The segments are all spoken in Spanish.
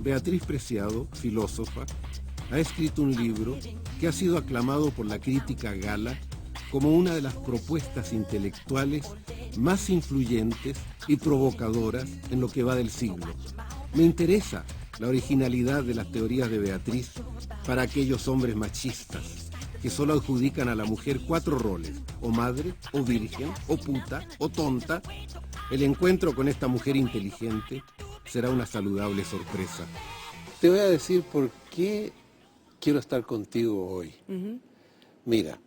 Beatriz Preciado, filósofa, ha escrito un libro que ha sido aclamado por la crítica gala como una de las propuestas intelectuales más influyentes y provocadoras en lo que va del siglo. Me interesa la originalidad de las teorías de Beatriz para aquellos hombres machistas que solo adjudican a la mujer 4 roles, o madre, o virgen, o puta, o tonta. El encuentro con esta mujer inteligente será una saludable sorpresa. Te voy a decir por qué quiero estar contigo hoy. Mira,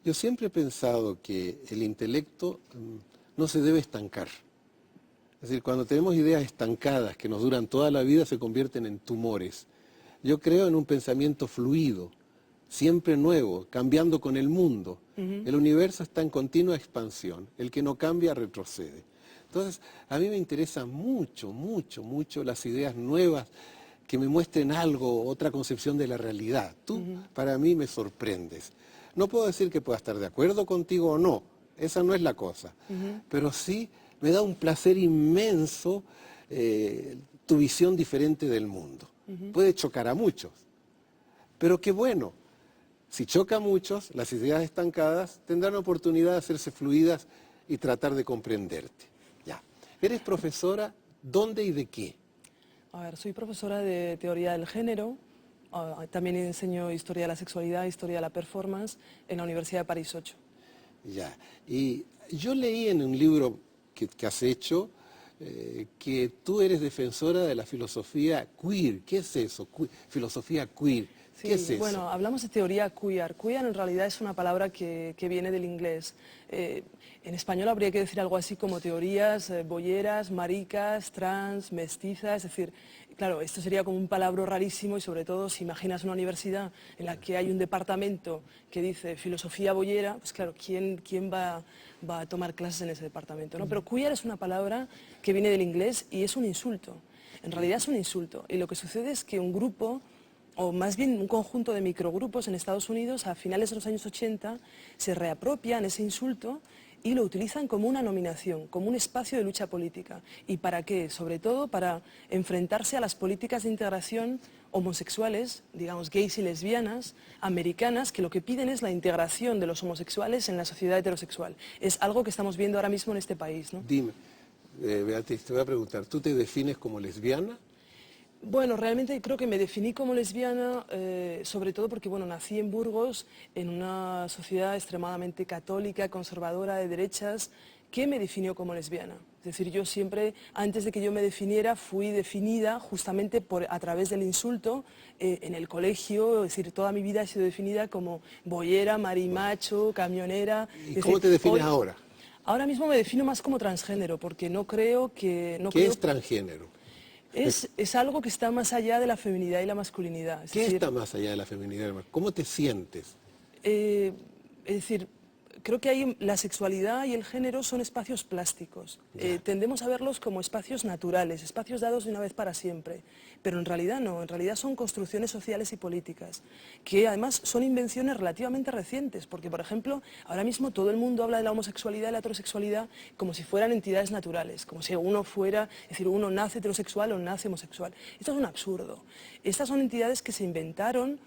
yo siempre he pensado que el intelecto no se debe estancar. Es decir, cuando tenemos ideas estancadas que nos duran toda la vida, se convierten en tumores. Yo creo en un pensamiento fluido, siempre nuevo, cambiando con el mundo. El universo está en continua expansión. El que no cambia, retrocede. Entonces, a mí me interesan mucho, mucho, mucho las ideas nuevas que me muestren algo, otra concepción de la realidad. Tú, para mí, me sorprendes. No puedo decir que pueda estar de acuerdo contigo o no, esa no es la cosa. Pero sí me da un placer inmenso tu visión diferente del mundo. Puede chocar a muchos, pero qué bueno. Si choca a muchos, las ideas estancadas tendrán oportunidad de hacerse fluidas y tratar de comprenderte. Ya. ¿Eres profesora dónde y de qué? A ver, soy profesora de teoría del género, también enseño historia de la sexualidad, historia de la performance en la Universidad de París 8. Ya, y yo leí en un libro que has hecho que tú eres defensora de la filosofía queer. ¿Qué es eso? Filosofía queer. ¿Qué es eso? Bueno, hablamos de teoría queer. Queer en realidad es una palabra que viene del inglés. En español habría que decir algo así como teorías bolleras, maricas, trans, mestizas, es decir, claro, esto sería como un palabra rarísimo y sobre todo si imaginas una universidad en la que hay un departamento que dice filosofía bollera, pues claro, ¿quién va a tomar clases en ese departamento, ¿no? Pero queer es una palabra que viene del inglés y es un insulto. En realidad es un insulto. Y lo que sucede es que un grupo, o más bien un conjunto de microgrupos en Estados Unidos, a finales de los años 80, se reapropian ese insulto y lo utilizan como una nominación, como un espacio de lucha política. ¿Y para qué? Sobre todo para enfrentarse a las políticas de integración homosexuales, digamos gays y lesbianas, americanas, que lo que piden es la integración de los homosexuales en la sociedad heterosexual. Es algo que estamos viendo ahora mismo en este país, ¿no? Dime, Beatriz, te voy a preguntar, ¿tú te defines como lesbiana? Bueno, realmente creo que me definí como lesbiana, sobre todo porque bueno, nací en Burgos, en una sociedad extremadamente católica, conservadora, de derechas, que me definió como lesbiana. Es decir, yo siempre, antes de que yo me definiera, fui definida justamente a través del insulto en el colegio. Es decir, toda mi vida he sido definida como boyera, marimacho, camionera. ¿Y cómo te defines ahora? Ahora mismo me defino más como transgénero, porque no creo que... ¿Qué es transgénero? Es algo que está más allá de la feminidad y la masculinidad. ¿Qué está más allá de la feminidad? ¿Cómo te sientes? Es decir, creo que la sexualidad y el género son espacios plásticos. Tendemos a verlos como espacios naturales, espacios dados de una vez para siempre. Pero en realidad no, en realidad son construcciones sociales y políticas, que además son invenciones relativamente recientes, porque por ejemplo, ahora mismo todo el mundo habla de la homosexualidad y la heterosexualidad como si fueran entidades naturales, como si uno fuera, es decir, uno nace heterosexual o nace homosexual. Esto es un absurdo. Estas son entidades que se inventaron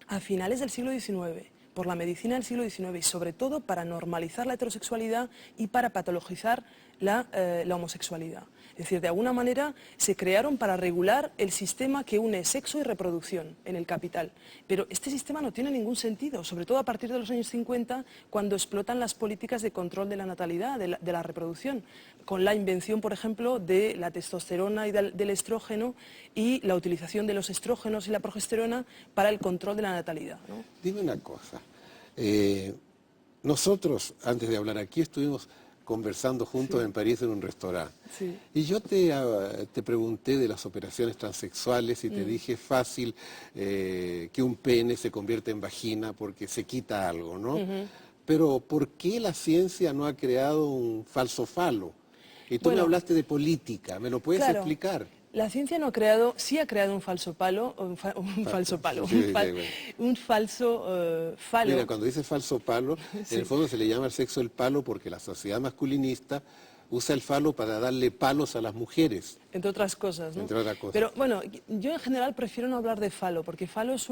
a finales del siglo XIX, por la medicina del siglo XIX y sobre todo para normalizar la heterosexualidad y para patologizar la homosexualidad. Es decir, de alguna manera se crearon para regular el sistema que une sexo y reproducción en el capital. Pero este sistema no tiene ningún sentido, sobre todo a partir de los años 50, cuando explotan las políticas de control de la natalidad, de la reproducción, con la invención, por ejemplo, de la testosterona y del estrógeno y la utilización de los estrógenos y la progesterona para el control de la natalidad, ¿no? Dime una cosa. Nosotros, antes de hablar aquí, estuvimos conversando juntos en París en un restaurante. Sí. Y yo te pregunté de las operaciones transexuales y te dije fácil que un pene se convierte en vagina porque se quita algo, ¿no? Pero ¿por qué la ciencia no ha creado un falso falo? Y tú me hablaste de política, ¿me lo puedes explicar? La ciencia no ha creado, sí ha creado un falso palo, un falso falo, un falso falo. Mira, cuando dice falso palo, en el fondo se le llama al sexo el palo porque la sociedad masculinista usa el falo para darle palos a las mujeres. Entre otras cosas, ¿no? Entre otras cosas. Pero bueno, yo en general prefiero no hablar de falo, porque falo es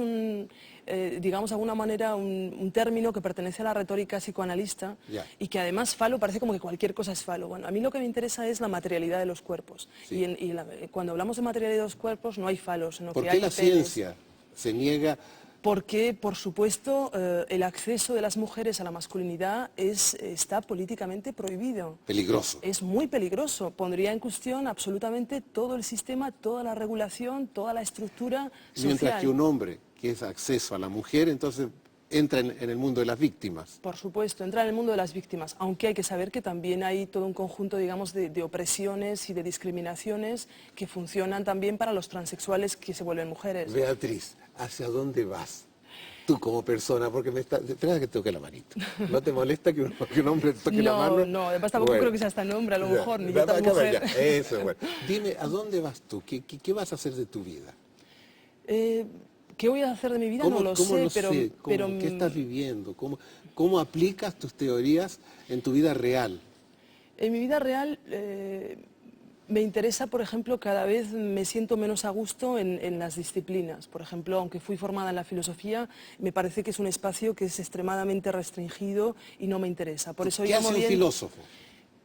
digamos de alguna manera, un término que pertenece a la retórica psicoanalista y que además falo parece como que cualquier cosa es falo. Bueno, a mí lo que me interesa es la materialidad de los cuerpos. Sí. Cuando hablamos de materialidad de los cuerpos no hay falos, sino ¿Por que qué hay la ciencia se niega? Porque, por supuesto, el acceso de las mujeres a la masculinidad está políticamente prohibido. Peligroso. Es muy peligroso. Pondría en cuestión absolutamente todo el sistema, toda la regulación, toda la estructura social. Mientras que un hombre que es acceso a la mujer, entonces entra en el mundo de las víctimas. Por supuesto, entra en el mundo de las víctimas, aunque hay que saber que también hay todo un conjunto, digamos, de opresiones y de discriminaciones que funcionan también para los transexuales que se vuelven mujeres. Beatriz, ¿hacia dónde vas? Tú como persona, porque espera que toque la manito. ¿No te molesta que un hombre toque la mano? No, además tampoco creo que sea hasta hombre, a lo mejor, ni yo tan mujer. Eso, bueno. Dime, ¿a dónde vas tú? ¿Qué vas a hacer de tu vida? ¿Qué voy a hacer de mi vida? No lo sé, pero... ¿Qué estás viviendo? ¿Cómo aplicas tus teorías en tu vida real? En mi vida real me interesa, por ejemplo, cada vez me siento menos a gusto en las disciplinas. Por ejemplo, aunque fui formada en la filosofía, me parece que es un espacio que es extremadamente restringido y no me interesa. Por eso ¿Qué hace un filósofo?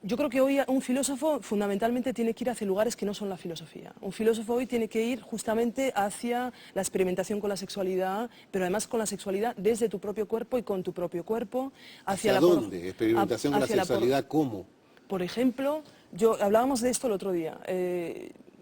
Yo creo que hoy un filósofo fundamentalmente tiene que ir hacia lugares que no son la filosofía. Un filósofo hoy tiene que ir justamente hacia la experimentación con la sexualidad, pero además con la sexualidad desde tu propio cuerpo y con tu propio cuerpo. ¿Hacia dónde? ¿Experimentación con la sexualidad cómo? Por ejemplo, hablábamos de esto el otro día.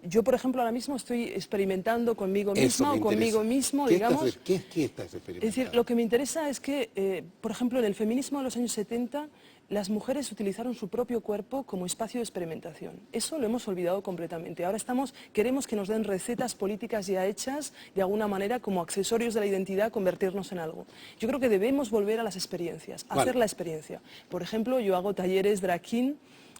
Yo, por ejemplo, ahora mismo estoy experimentando conmigo misma o conmigo mismo, digamos. ¿Qué estás experimentando? Es decir, lo que me interesa es que, por ejemplo, en el feminismo de los años 70, las mujeres utilizaron su propio cuerpo como espacio de experimentación. Eso lo hemos olvidado completamente. Ahora queremos que nos den recetas políticas ya hechas, de alguna manera, como accesorios de la identidad, convertirnos en algo. Yo creo que debemos volver a las experiencias, hacer la experiencia. Por ejemplo, yo hago talleres drag king,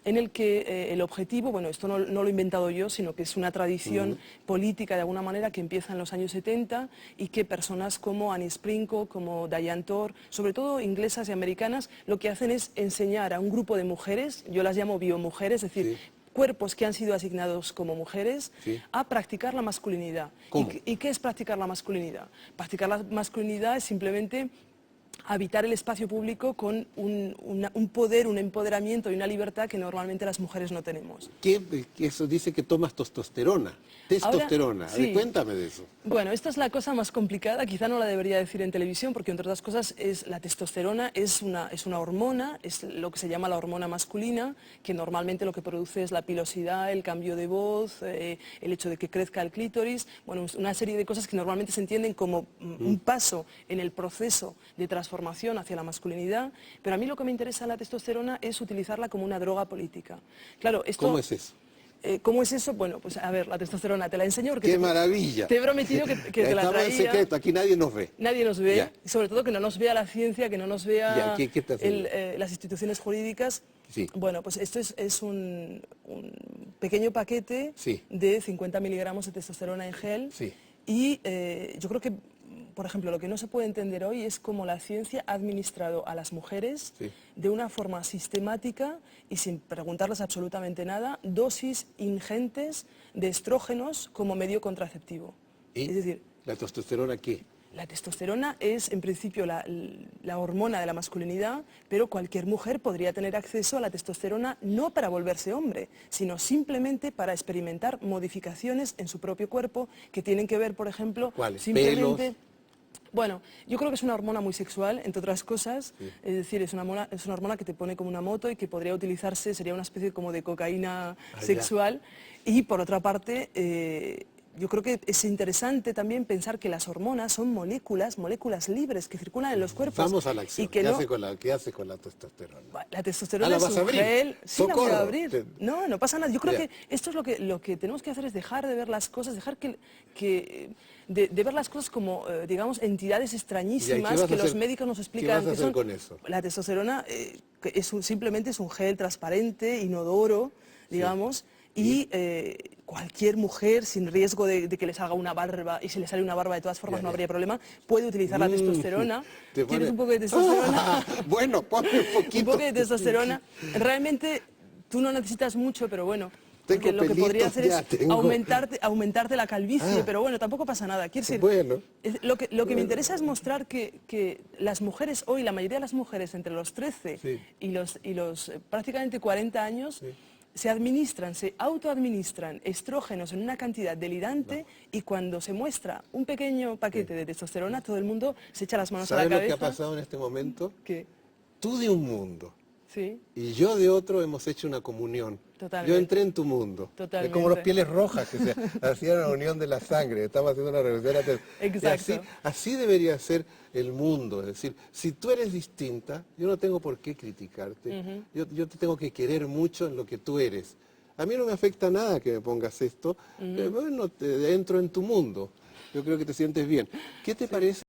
en el que el objetivo, bueno, esto no lo he inventado yo, sino que es una tradición política de alguna manera que empieza en los años 70 y que personas como Annie Sprinko, como Diane Tor, sobre todo inglesas y americanas, lo que hacen es enseñar a un grupo de mujeres, yo las llamo biomujeres, es decir, cuerpos que han sido asignados como mujeres, a practicar la masculinidad. ¿Y qué es practicar la masculinidad? Practicar la masculinidad es simplemente habitar el espacio público con un poder, un empoderamiento y una libertad que normalmente las mujeres no tenemos. Eso dice que tomas testosterona. Testosterona. Ahora, sí. Cuéntame de eso. Bueno, esta es la cosa más complicada, quizá no la debería decir en televisión, porque entre otras cosas la testosterona es una hormona, es lo que se llama la hormona masculina, que normalmente lo que produce es la pilosidad, el cambio de voz, el hecho de que crezca el clítoris, bueno, una serie de cosas que normalmente se entienden como un paso en el proceso de transformación hacia la masculinidad, pero a mí lo que me interesa la testosterona es utilizarla como una droga política. Claro, ¿Cómo es eso? ¿Cómo es eso? Bueno, pues a ver, la testosterona, te la enseño porque... ¡Qué maravilla! Te he prometido que te la traía. Estamos en secreto, aquí nadie nos ve. Nadie nos ve, y sobre todo que no nos vea la ciencia, que no nos vea las instituciones jurídicas. Sí. Bueno, pues esto es un pequeño paquete de 50 miligramos de testosterona en gel y yo creo que, por ejemplo, lo que no se puede entender hoy es cómo la ciencia ha administrado a las mujeres de una forma sistemática y sin preguntarles absolutamente nada, dosis ingentes de estrógenos como medio contraceptivo. ¿Y es decir, la testosterona qué? La testosterona es, en principio, la hormona de la masculinidad, pero cualquier mujer podría tener acceso a la testosterona no para volverse hombre, sino simplemente para experimentar modificaciones en su propio cuerpo que tienen que ver, por ejemplo, simplemente... ¿Pelos? Bueno, yo creo que es una hormona muy sexual, entre otras cosas, es decir, es una hormona que te pone como una moto y que podría utilizarse, sería una especie como de cocaína sexual, y por otra parte... yo creo que es interesante también pensar que las hormonas son moléculas libres que circulan en los cuerpos. Vamos a la acción. ¿Qué hace con la testosterona? La testosterona es un gel. Sí, la voy a abrir. No pasa nada. Yo creo que esto es lo que tenemos que hacer, es dejar de ver las cosas, dejar de ver las cosas como, digamos, entidades extrañísimas que los médicos nos explican. ¿Qué vas a hacer con eso? La testosterona simplemente es un gel transparente, inodoro, digamos, y cualquier mujer, sin riesgo de que le salga una barba, y si le sale una barba de todas formas no habría problema, puede utilizar la testosterona. ¿Quieres un poco de testosterona? Bueno, ponme un poquito. Un poco de testosterona. Realmente tú no necesitas mucho, pero bueno. Tengo Porque lo que podría pelitos hacer ya, es tengo. aumentarte la calvicie, pero bueno, tampoco pasa nada. Quiero decir, Bueno. lo que me interesa es mostrar que las mujeres hoy, la mayoría de las mujeres entre los 13 Sí. y los prácticamente 40 años, se autoadministran estrógenos en una cantidad delirante y cuando se muestra un pequeño paquete de testosterona, todo el mundo se echa las manos a la ¿Sabes cabeza. lo que ha pasado en este momento? ¿Qué? Tú de un mundo Sí, y yo de otro hemos hecho una comunión. Totalmente. Yo entré en tu mundo. Totalmente. Es como los pieles rojas que se hacían la unión de la sangre. Estamos haciendo una revolución. Exacto. Así debería ser el mundo. Es decir, si tú eres distinta, yo no tengo por qué criticarte. Yo te tengo que querer mucho en lo que tú eres. A mí no me afecta nada que me pongas esto. Bueno, entro en tu mundo. Yo creo que te sientes bien. ¿Qué te parece?